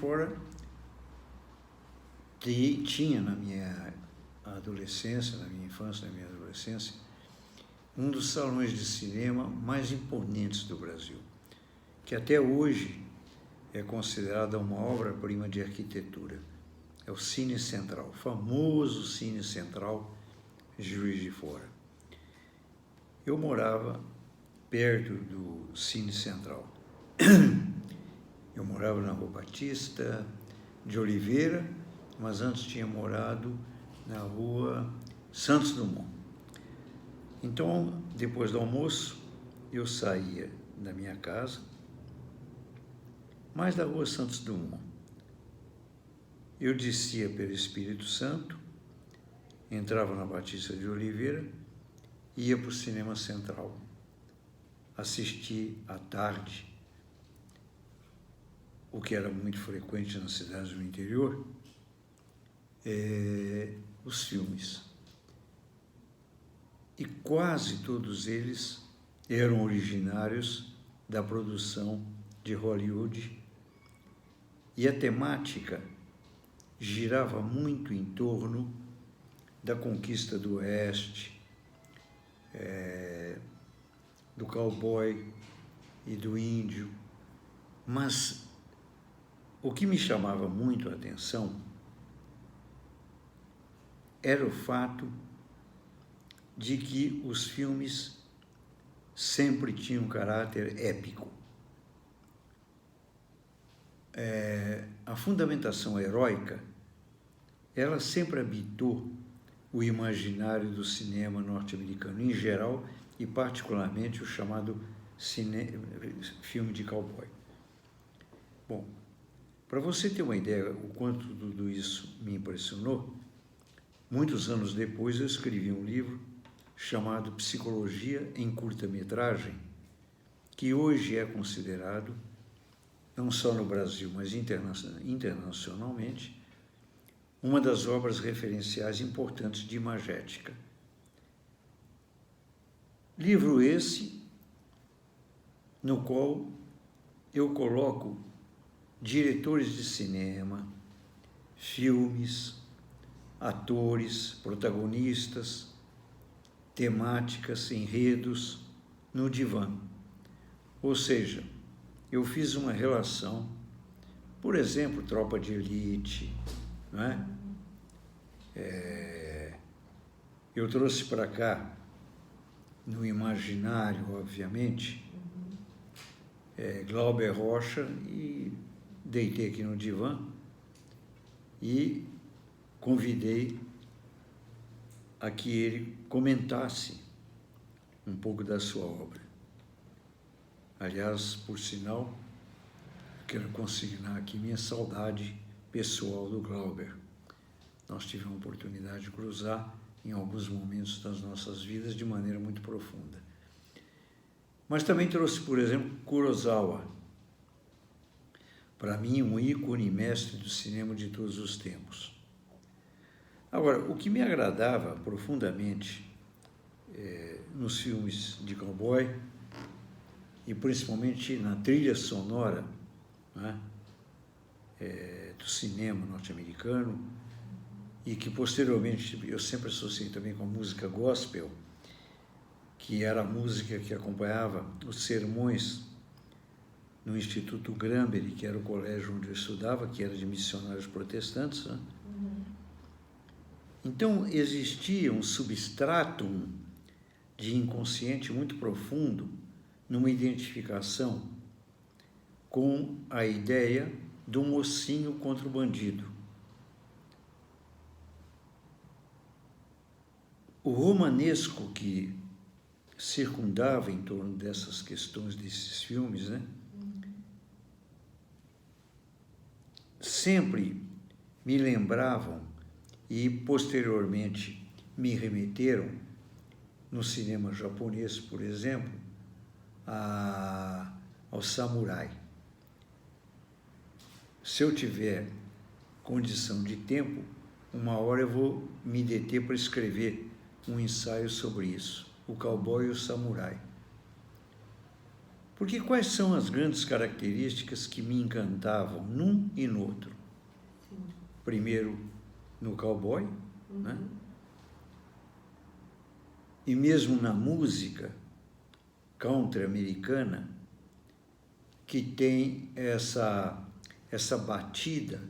Fora tinha na minha adolescência, na minha infância, na minha adolescência, um dos salões de cinema mais imponentes do Brasil, que até hoje é considerada uma obra-prima de arquitetura. É o Cine Central, o famoso Cine Central Juiz de Fora. Eu morava perto do Cine Central. Eu morava na Rua Batista de Oliveira, mas antes tinha morado na Rua Santos Dumont. Então, depois do almoço, eu saía da minha casa, mais da Rua Santos Dumont. Eu descia pelo Espírito Santo, entrava na Batista de Oliveira e ia para o Cinema Central, assistir à tarde, o que era muito frequente nas cidades do interior, os filmes. E quase todos eles eram originários da produção de Hollywood, e a temática girava muito em torno da conquista do Oeste, do cowboy e do índio. Mas o que me chamava muito a atenção era o fato de que os filmes sempre tinham um caráter épico. A fundamentação heróica, ela sempre habitou o imaginário do cinema norte-americano em geral e particularmente o chamado filme de cowboy. Bom, para você ter uma ideia o quanto tudo isso me impressionou, muitos anos depois eu escrevi um livro chamado Psicologia em Curta-Metragem, que hoje é considerado, não só no Brasil, mas internacionalmente, uma das obras referenciais importantes de imagética. Livro esse no qual eu coloco diretores de cinema, filmes, atores, protagonistas, temáticas, enredos no divã. Ou seja, eu fiz uma relação, por exemplo, Tropa de Elite, não é? Eu trouxe para cá, no imaginário, obviamente, Glauber Rocha, e deitei aqui no divã e convidei a que ele comentasse um pouco da sua obra. Aliás, por sinal, quero consignar aqui minha saudade pessoal do Glauber. Nós tivemos a oportunidade de cruzar em alguns momentos das nossas vidas de maneira muito profunda. Mas também trouxe, por exemplo, Kurosawa, para mim um ícone mestre do cinema de todos os tempos. Agora, o que me agradava profundamente nos filmes de cowboy, e principalmente na trilha sonora, né, do cinema norte-americano, e que posteriormente eu sempre associei também com a música gospel, que era a música que acompanhava os sermões no Instituto Granbury, que era o colégio onde eu estudava, que era de missionários protestantes, né? Então, existia um substratum de inconsciente muito profundo numa identificação com a ideia do mocinho contra o bandido. O romanesco que circundava em torno dessas questões desses filmes, né, sempre me lembravam e posteriormente me remeteram, no cinema japonês, por exemplo, ao samurai. Se eu tiver condição de tempo, uma hora eu vou me deter para escrever um ensaio sobre isso, o cowboy e o samurai. Porque quais são as grandes características que me encantavam num e no outro? Sim. Primeiro, no cowboy, Uhum. né? E mesmo na música country americana, que tem essa batida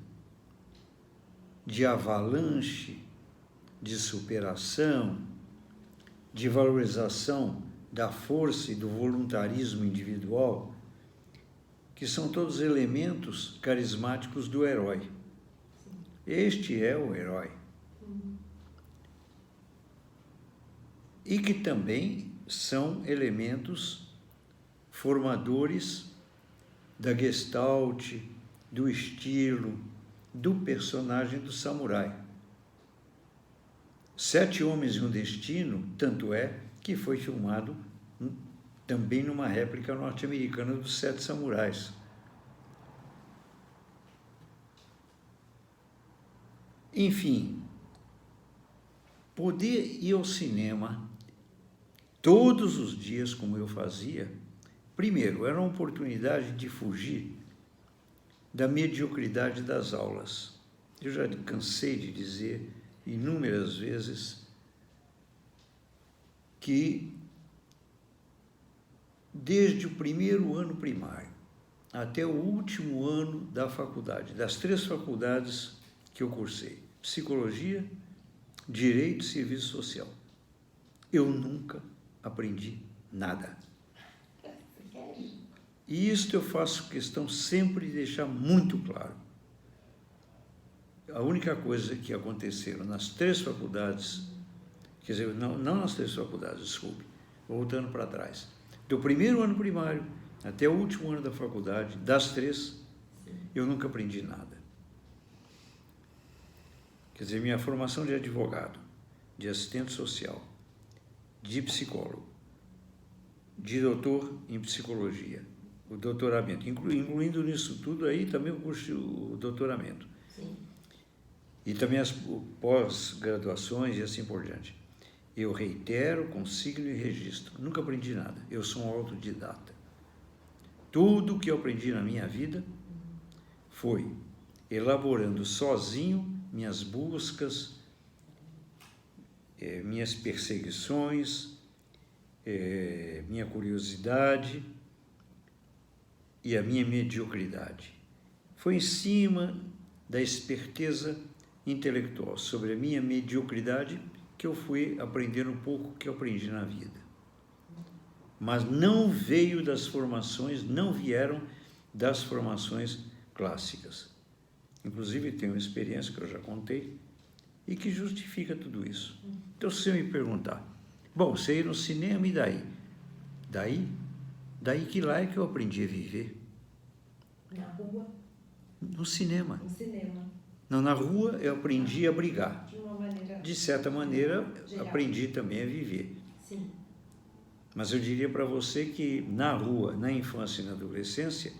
de avalanche, de superação, de valorização da força e do voluntarismo individual, que são todos elementos carismáticos do herói. Sim. Este é o herói. Uhum. E que também são elementos formadores da gestalt, do estilo, do personagem do samurai. 7 Homens e um Destino, tanto é que foi filmado também numa réplica norte-americana dos 7 Samurais. Enfim, poder ir ao cinema todos os dias, como eu fazia, primeiro, era uma oportunidade de fugir da mediocridade das aulas. Eu já cansei de dizer inúmeras vezes que desde o primeiro ano primário até o último ano da faculdade, das 3 faculdades que eu cursei, Psicologia, Direito e Serviço Social, eu nunca aprendi nada. E isto eu faço questão sempre de deixar muito claro. A única coisa que aconteceram nas 3 faculdades, quer dizer, não nas 3 faculdades, desculpe, voltando para trás, do primeiro ano primário até o último ano da faculdade, das 3, eu nunca aprendi nada. Quer dizer, minha formação de advogado, de assistente social, de psicólogo, de doutor em psicologia, o doutoramento, incluindo nisso tudo aí também o curso, o doutoramento. Sim. E também as pós-graduações e assim por diante. Eu reitero, consigno e registro. Nunca aprendi nada. Eu sou um autodidata. Tudo que eu aprendi na minha vida foi elaborando sozinho minhas buscas, minhas perseguições, minha curiosidade e a minha mediocridade. Foi em cima da esperteza intelectual sobre a minha mediocridade que eu fui aprendendo um pouco que eu aprendi na vida. Mas não veio das formações, não vieram das formações clássicas. Inclusive, tenho uma experiência que eu já contei e que justifica tudo isso. Então, se você me perguntar, bom, você ir no cinema e daí? Daí que lá é que eu aprendi a viver. Na rua? No cinema. No cinema. Não, na rua eu aprendi a brigar. De uma maneira... De certa maneira, geral. aprendi também a viver. Sim. Mas eu diria para você que na rua, na infância e na adolescência,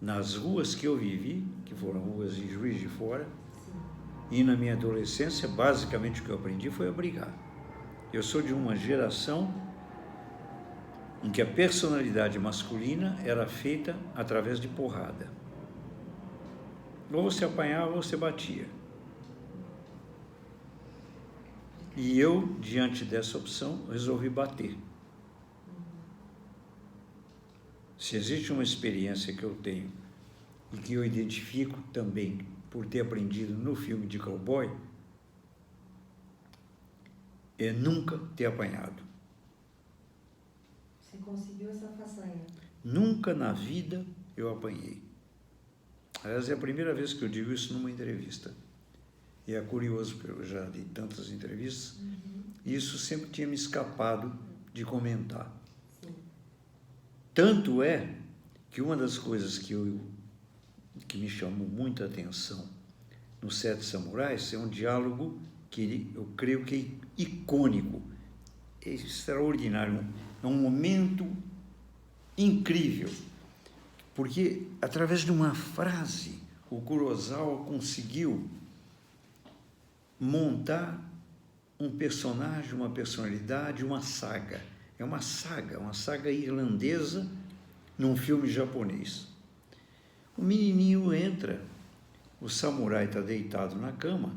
nas ruas que eu vivi, que foram ruas de Juiz de Fora, Sim. e na minha adolescência, basicamente o que eu aprendi foi a brigar. Eu sou de uma geração em que a personalidade masculina era feita através de porrada. Ou você apanhava ou você batia. E eu, diante dessa opção, resolvi bater. Se existe uma experiência que eu tenho e que eu identifico também por ter aprendido no filme de cowboy, é nunca ter apanhado. Você conseguiu essa façanha? Nunca na vida eu apanhei. Aliás, é a primeira vez que eu digo isso numa entrevista. E é curioso, porque eu já dei tantas entrevistas, e isso sempre tinha me escapado de comentar. Sim. Tanto é que uma das coisas que me chamou muita atenção nos 7 Samurais é um diálogo que eu creio que é icônico, é extraordinário, é um momento incrível, porque através de uma frase o Kurosawa conseguiu montar um personagem, uma personalidade, uma saga. É uma saga irlandesa num filme japonês. O menininho entra, o samurai está deitado na cama,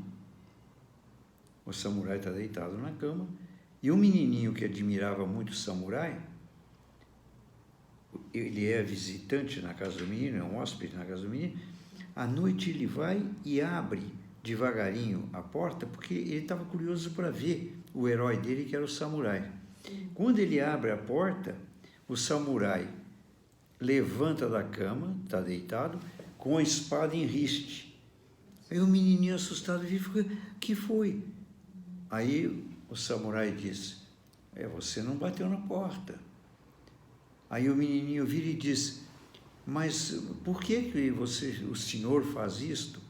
e o menininho que admirava muito o samurai, ele é visitante na casa do menino, é um hóspede na casa do menino, à noite ele vai e abre devagarinho a porta, porque ele estava curioso para ver o herói dele, que era o samurai. Quando ele abre a porta, o samurai levanta da cama, está deitado, com a espada em riste. Aí o menininho assustado fica, o que foi? Aí o samurai diz, você não bateu na porta. Aí o menininho vira e diz, mas por que o senhor faz isto?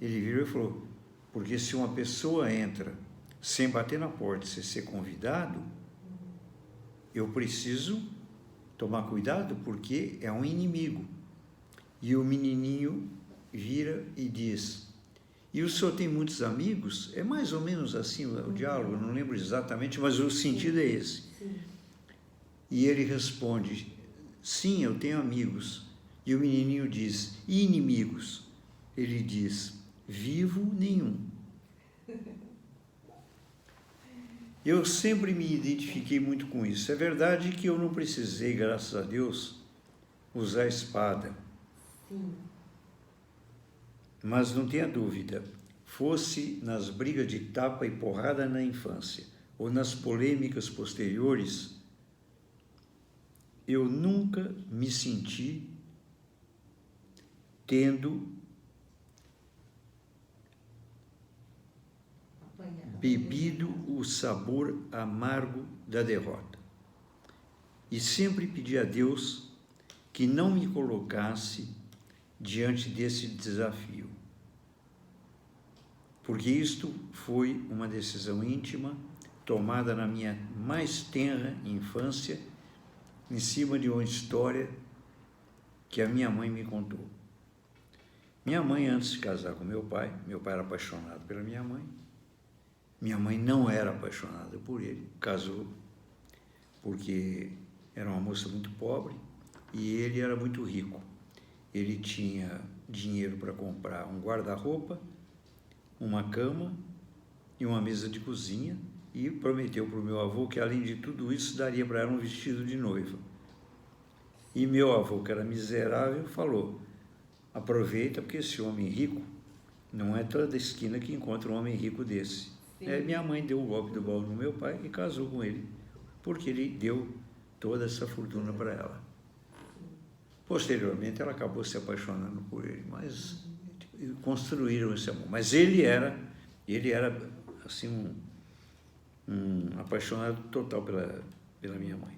Ele virou e falou, porque se uma pessoa entra sem bater na porta, sem ser convidado, eu preciso tomar cuidado porque é um inimigo. E o menininho vira e diz, e o senhor tem muitos amigos? É mais ou menos assim o diálogo, não lembro exatamente, mas o sentido é esse. E ele responde, sim, eu tenho amigos. E o menininho diz, e inimigos? Ele diz, vivo nenhum. Eu sempre me identifiquei muito com isso. É verdade que eu não precisei, graças a Deus, usar a espada. Sim. Mas não tenha dúvida, fosse nas brigas de tapa e porrada na infância, ou nas polêmicas posteriores, eu nunca me senti tendo bebido o sabor amargo da derrota. E sempre pedi a Deus que não me colocasse diante desse desafio. Porque isto foi uma decisão íntima, tomada na minha mais tenra infância, em cima de uma história que a minha mãe me contou. Minha mãe, antes de casar com meu pai era apaixonado pela minha mãe não era apaixonada por ele, casou porque era uma moça muito pobre e ele era muito rico. Ele tinha dinheiro para comprar um guarda-roupa, uma cama e uma mesa de cozinha e prometeu para o meu avô que, além de tudo isso, daria para ela um vestido de noiva. E meu avô, que era miserável, falou, aproveita porque esse homem rico, não é toda esquina que encontra um homem rico desse. Minha mãe deu o golpe do baú no meu pai e casou com ele, porque ele deu toda essa fortuna para ela. Posteriormente, ela acabou se apaixonando por ele, mas construíram esse amor. Mas ele era assim, um apaixonado total pela minha mãe.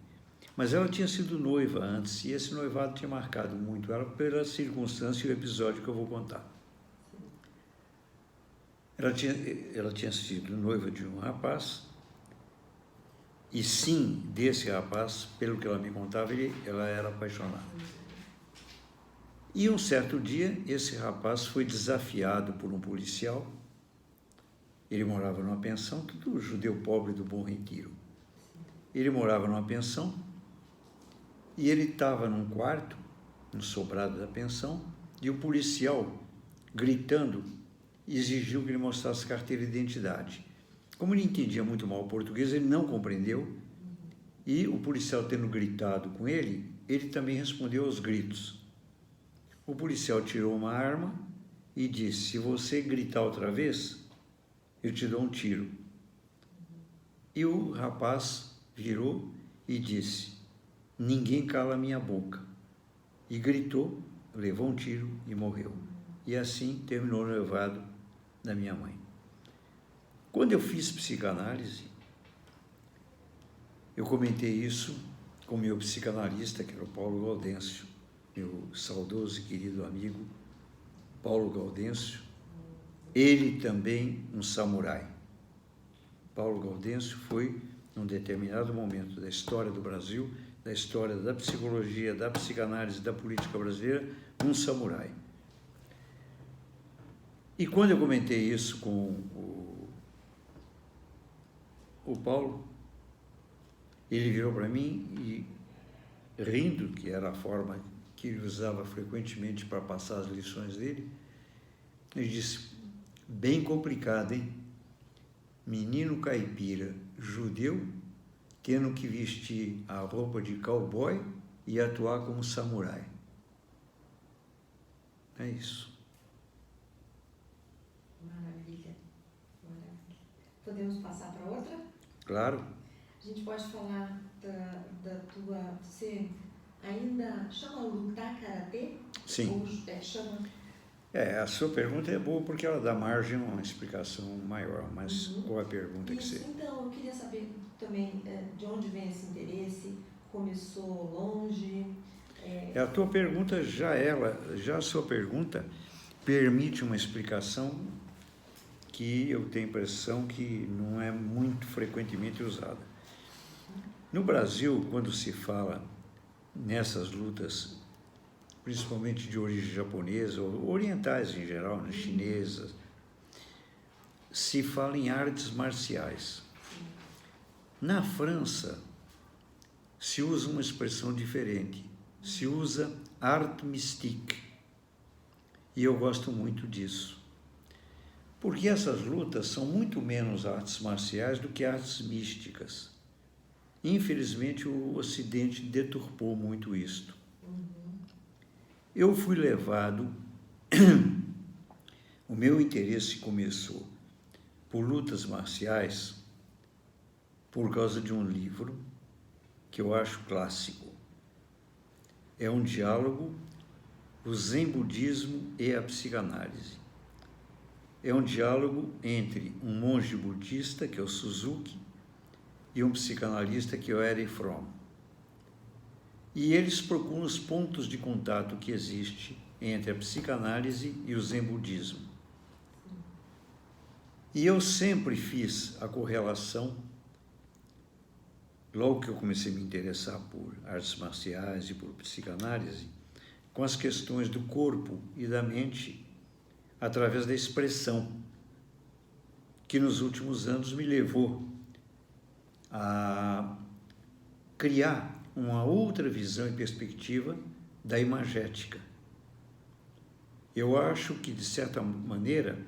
Mas ela tinha sido noiva antes, e esse noivado tinha marcado muito ela pela circunstância e o episódio que eu vou contar. Ela tinha sido noiva de um rapaz, e sim, desse rapaz, pelo que ela me contava, ela era apaixonada. E um certo dia, esse rapaz foi desafiado por um policial. Ele morava numa pensão, tudo judeu pobre do Bom Retiro. Ele morava numa pensão, e ele estava num quarto, no sobrado da pensão, e o policial, gritando, exigiu que ele mostrasse carteira de identidade. Como ele entendia muito mal o português, ele não compreendeu, e o policial tendo gritado com ele, ele também respondeu aos gritos. O policial tirou uma arma e disse, se você gritar outra vez, eu te dou um tiro. E o rapaz virou e disse, ninguém cala a minha boca. E gritou, levou um tiro e morreu. E assim terminou o noivado da minha mãe. Quando eu fiz psicanálise, eu comentei isso com meu psicanalista, que era o Paulo Gaudêncio, meu saudoso e querido amigo Paulo Gaudêncio, ele também um samurai. Paulo Gaudêncio foi, num determinado momento da história do Brasil, da história da psicologia, da psicanálise, da política brasileira, um samurai. E quando eu comentei isso com o Paulo, ele virou para mim e rindo, que era a forma que ele usava frequentemente para passar as lições dele. Ele disse: bem complicado, hein? Menino caipira, judeu, tendo que vestir a roupa de cowboy e atuar como samurai. É isso. Maravilha. Maravilha. Podemos passar para outra? Claro. A gente pode falar da tua... Você ainda chama lutar karatê? Sim. Ou chama... A sua pergunta é boa porque ela dá margem a uma explicação maior, mas qual é a pergunta que você... Então, eu queria saber também de onde vem esse interesse, começou longe... A tua pergunta já a sua pergunta permite uma explicação que eu tenho a impressão que não é muito frequentemente usada. No Brasil, quando se fala nessas lutas, principalmente de origem japonesa, ou orientais em geral, né, chinesas, se fala em artes marciais. Na França, se usa uma expressão diferente, se usa art mystique, e eu gosto muito disso. Porque essas lutas são muito menos artes marciais do que artes místicas. Infelizmente, o Ocidente deturpou muito isto. Eu fui levado... O meu interesse começou por lutas marciais por causa de um livro que eu acho clássico. É um diálogo, o Zen Budismo e a psicanálise. É um diálogo entre um monge budista, que é o Suzuki, e um psicanalista, que é o Erich Fromm. E eles procuram os pontos de contato que existe entre a psicanálise e o Zen Budismo. E eu sempre fiz a correlação, logo que eu comecei a me interessar por artes marciais e por psicanálise, com as questões do corpo e da mente, através da expressão, que nos últimos anos me levou a criar uma outra visão e perspectiva da imagética. Eu acho que, de certa maneira,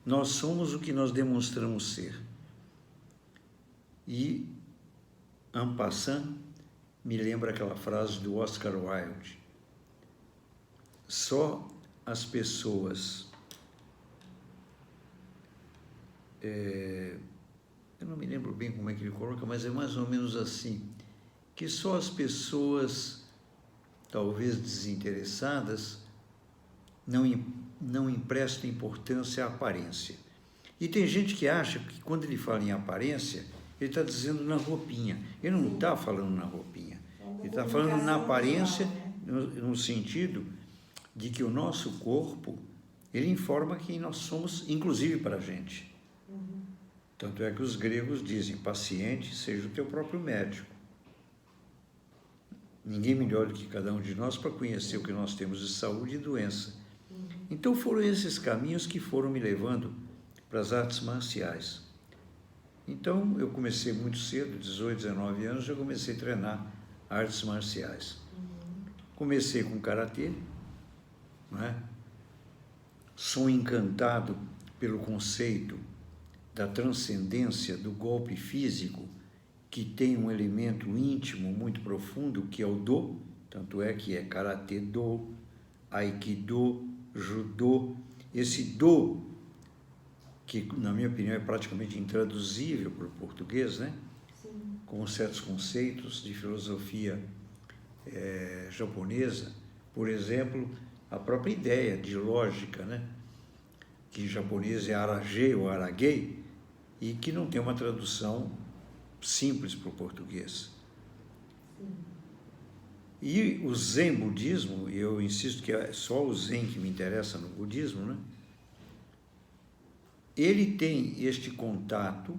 nós somos o que nós demonstramos ser. E, en passant, me lembra aquela frase do Oscar Wilde: só as pessoas... eu não me lembro bem como é que ele coloca, mas é mais ou menos assim, que só as pessoas, talvez desinteressadas, não emprestam importância à aparência. E tem gente que acha que quando ele fala em aparência, ele está dizendo na roupinha. Ele não está falando na roupinha. Ele está falando na aparência, no sentido de que o nosso corpo, ele informa quem nós somos, inclusive para a gente. Tanto é que os gregos dizem: paciente, seja o teu próprio médico. Ninguém melhor do que cada um de nós para conhecer o que nós temos de saúde e doença. Então foram esses caminhos que foram me levando para as artes marciais. Então eu comecei muito cedo, 18, 19 anos, já comecei a treinar artes marciais. Comecei com karatê, não é? Sou encantado pelo conceito da transcendência do golpe físico, que tem um elemento íntimo muito profundo, que é o do, tanto é que é karatê do, aikido, judô. Esse do, que na minha opinião é praticamente intraduzível para o português, né? Sim. Com certos conceitos de filosofia japonesa, por exemplo, a própria ideia de lógica, né? Que em japonês é arage ou aragei, e que não tem uma tradução simples para o português. Sim. E o Zen Budismo, e eu insisto que é só o Zen que me interessa no budismo, né? Ele tem este contato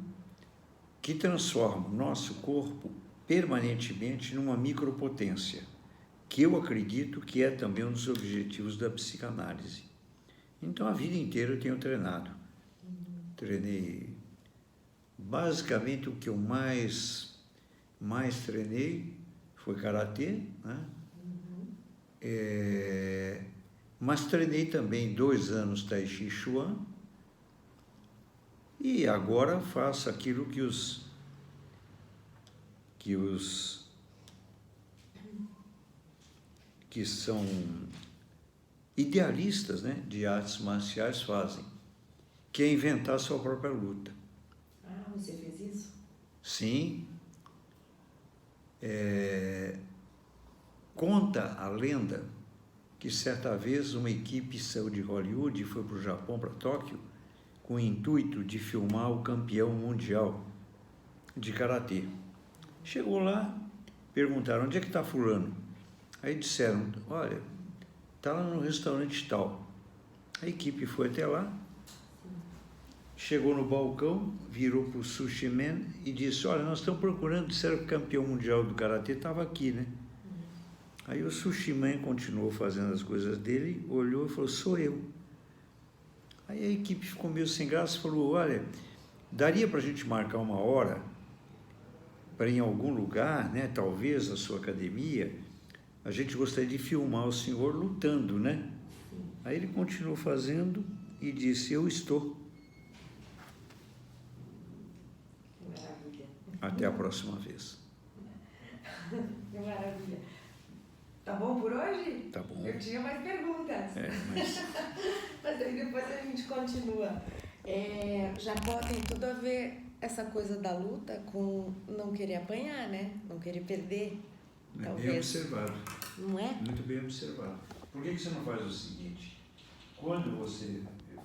que transforma o nosso corpo permanentemente numa micropotência, que eu acredito que é também um dos objetivos da psicanálise. Então, a vida inteira eu tenho treinado. Treinei... Basicamente, o que eu mais treinei foi karatê, né? Mas treinei também 2 anos Tai Chi Chuan e agora faço aquilo que são idealistas, né, de artes marciais fazem, que é inventar sua própria luta. Ah, você fez isso? Sim. Conta a lenda que certa vez uma equipe saiu de Hollywood e foi para o Japão, para Tóquio, com o intuito de filmar o campeão mundial de karatê. Chegou lá, perguntaram: onde é que está fulano? Aí disseram: olha, está lá no restaurante tal. A equipe foi até lá, chegou no balcão, virou para o sushi man e disse: olha, nós estamos procurando, disseram que o campeão mundial do karatê estava aqui, né? Aí o sushi man continuou fazendo as coisas dele, olhou e falou: sou eu. Aí a equipe ficou meio sem graça e falou: olha, daria para a gente marcar uma hora para ir em algum lugar, né? Talvez na sua academia, a gente gostaria de filmar o senhor lutando, né? Aí ele continuou fazendo e disse: eu estou. Que maravilha. Até a próxima vez. Que maravilha. Tá bom por hoje? Tá bom. Eu tinha mais perguntas. Mas aí depois a gente continua. Japão tem tudo a ver essa coisa da luta com não querer apanhar, né? Não querer perder. Talvez. Bem observado. Não é? Muito bem observado. Por que você não faz o seguinte? Quando você